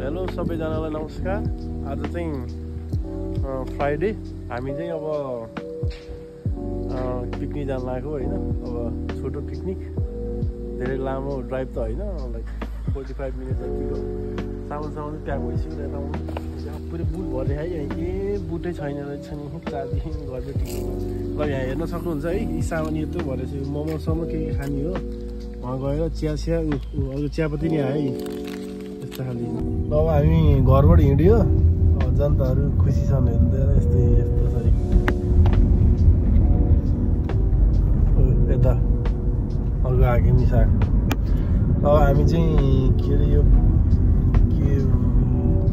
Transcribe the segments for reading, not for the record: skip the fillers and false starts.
Hello सबैजनालाई नमस्कार। आज चाहिँ फ्राइडे, हामी चाहिँ अब पिकनिक जान लागेको होइन। अब छोटो पिकनिक, धेरै लामो ड्राइभ त होइन, लाइक 45 मिनट जतिको। सामान चाहिँ प्याक भइसक्यो यता पुरै बुट भरे है, के बुटै छैन रहेछ नि, चार्जिङ गर्दै ल यहाँ हेर्न सक्नुहुन्छ है। यी सामान यत्रो भरेछ, मोमोसम्म के खाने हो, वहाँ गएर चिया अरू चियापत्ती नि आयो यस्तो खाले। अब हामी घरबाट हिँड्यो, जनताहरू खुसी छन् हेर्दै यस्तो सरी यता अर्को आगे मिसा। अब हामी चाहिँ के अरे यो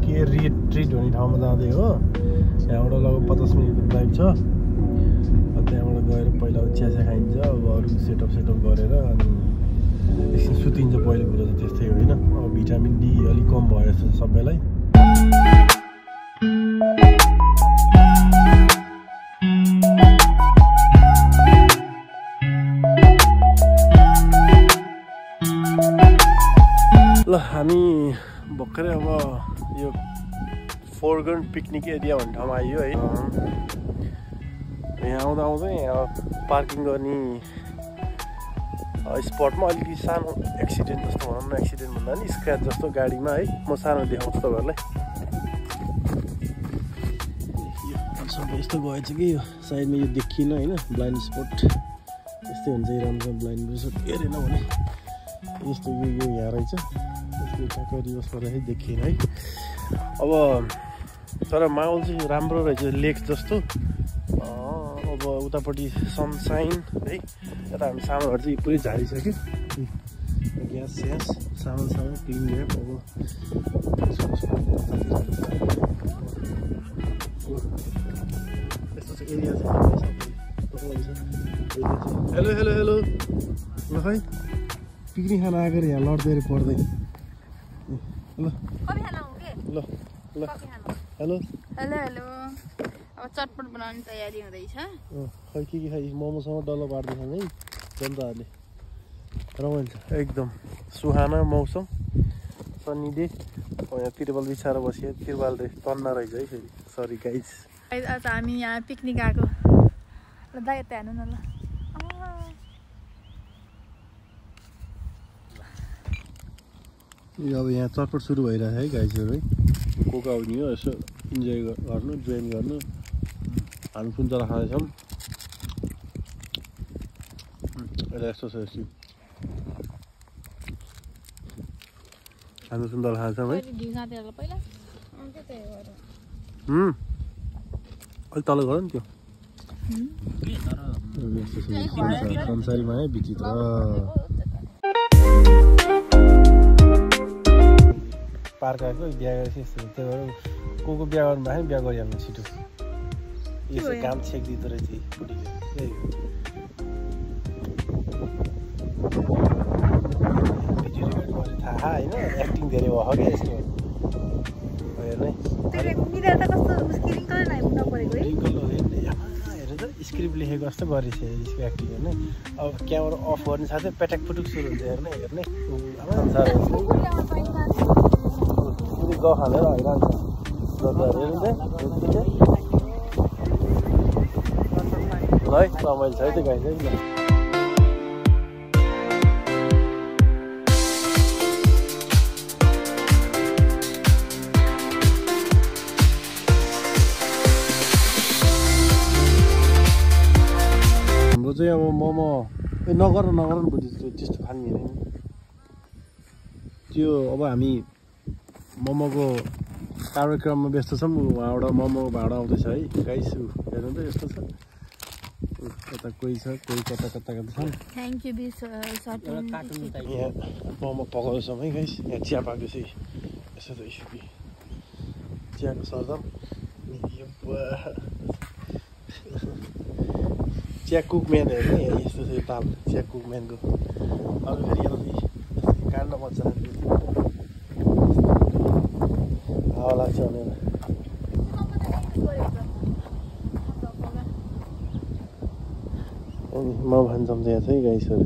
के रिट्रिट भन्ने ठाउँमा जाँदै हो। यहाँबाट लगभग 50 मिनटको ड्राइभ छ। त्यहाँबाट गएर पहिला चिया खाइन्छ, अब अरू सेटअप गरेर अनि एकछिन सुतिन्छ। पहिलो कुरो त त्यस्तै होइन। अब भिटामिन डी अलिक कम भयो जस्तो छ सबैलाई। ल हामी भर्खरै अब यो फोरग्राउन्ड पिकनिक एरिया भन्ने ठाउँमा आइयो है। यहाँ आउँदै यहाँ पार्किङ गर्ने स्पटमा अलिकति सानो एक्सिडेन्ट जस्तो भनौँ न, एक्सिडेन्ट भन्दा नि स्क्रच जस्तो गाडीमा है। म सानो देखाउँछु तपाईँहरूलाई। यस्तो गएछ कि यो साइडमा यो देखिन होइन, ब्लाइन्ड स्पट यस्तै हुन्छ। राम्रो ब्लाइन्ड स्पट हेरेन भने यस्तो यो यहाँ रहेछ। यसको ट्याक्क रिभर्सबाट चाहिँ देखिएन है। अब तर माहौल चाहिँ राम्रो रहेछ, लेक जस्तो। अब उतापट्टि सनसाइन है। यता हामी सामानहरू चाहिँ पुरै झारिसक्यो। ग्यास सामान क्लिन ल्याब। अब यस्तो चाहिँ एरिया चाहिँ हेलो ल खै पिकनिक खान आएको यहाँ लड्दै पर्दै। ल हेलो अब चटपट बनाउने तयारी हुँदैछ। खै के खै मोमोसँग डल्लो पार्दैछन् है जनताहरूले। रमाइलो छ एकदम, सुहाना मौसम, सन्नी डे। यहाँ तिरपाल बिछाएर बसियो, तिरपालले तन्न रहेछ है फेरि। सरी गाइज, आज हामी यहाँ पिकनिक आएको। ल दाइ यता हेर्नु न। ल अब यहाँ चटपट सुरु भइरहेछ है गाइजहरू है। को आउने हो यसो इन्जोय गर्नु, जोइन गर्नु। हामी सुन्तला खाँदैछौँ। यस्तो छ यस्तो हामी सुन्तला खाँदैछौँ है। अलिक तल गर नि त्यो। संसारीमा है विचित्र। पार्क आएको बिहा गरेपछि यस्तो। त्यही भएर को बिहा गर्नु भयो बिहा गरिहाल्नु छिटो। यसो काम छेकिदिँदो रहेछ बुढीले। त्यही हो भिडियो रेकर्ड गरेर थाहा होइन, एक्टिङ धेरै भयो क्या यसको। हेर्नु हेर्नु त स्क्रिप्ट लेखेको जस्तो गरेछ यसको एक्टिङ हेर्ने। अब क्यामेरा अफ गर्ने साथै पेटाक पुटुक सुरु हुन्छ। हेर्ने ग खाँदैन हैरान छ जनताहरू हेर्नु ल है। रमाइलो छ है त्यो गाई चाहिँ। हाम्रो चाहिँ अब मोमो नगर बुझ्छु त्यस्तो खाने होइन त्यो। अब हामी मोमोको कार्यक्रममा व्यस्त छौँ। उहाँबाट मोमो भाडा आउँदैछ है गाइस। हेर्नु त यस्तो छ। यता कोही छ, कोही कता छन्। Thank you. यहाँ मोमो पकाउँदैछौँ है गाइस। यहाँ चिया पाक्दैछ यसो त चियाको सरदम। चिया कुकम्यान हेर्नु नि यस्तो छ ताल। चिया कुकम्यानको अब फेरि काण्ड मजा हावा लाग्छ भनेर। म भन्छौँ यहाँ चाहिँ गाइसहरू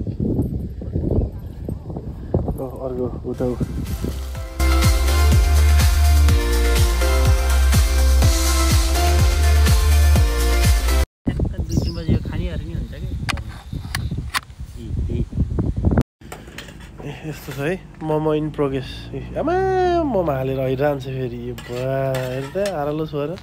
अर्को उता यस्तो छ है मोमो इन प्रोग्रेस आमा मोमो हालेर हैरान्छ फेरि हेर त आरालो छोएर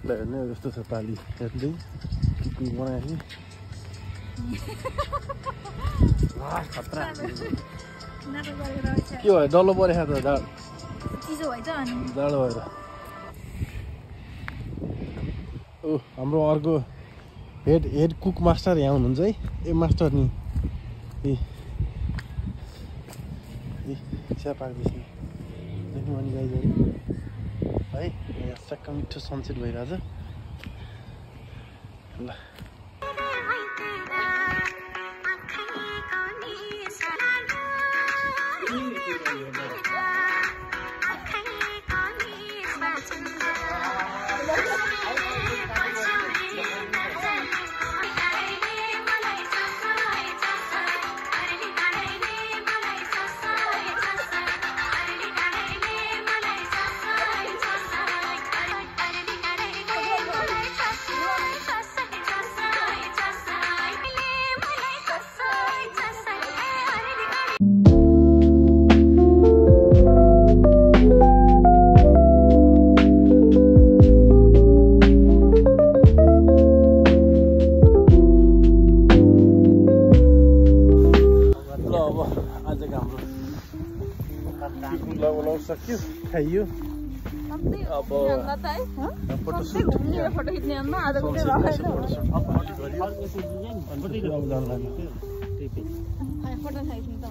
हेर्ने जस्तो छ पाली हेर्दै के बनाएको के भयो डल्लो परेको त जाडो भएर ओ हाम्रो अर्को हेड कुक मास्टर यहाँ हुनुहुन्छ है ए मास्टर नि चिया पाक्दैछ देख्नु अनि गाइजहरू है यहाँ चक्क मिठो सनसेट भइरहेछ ल सक्यो खाइयो अब फोटोसुट फोटो खिच्ने अन्त आजको चाहिँ फोटो खाइदिनु त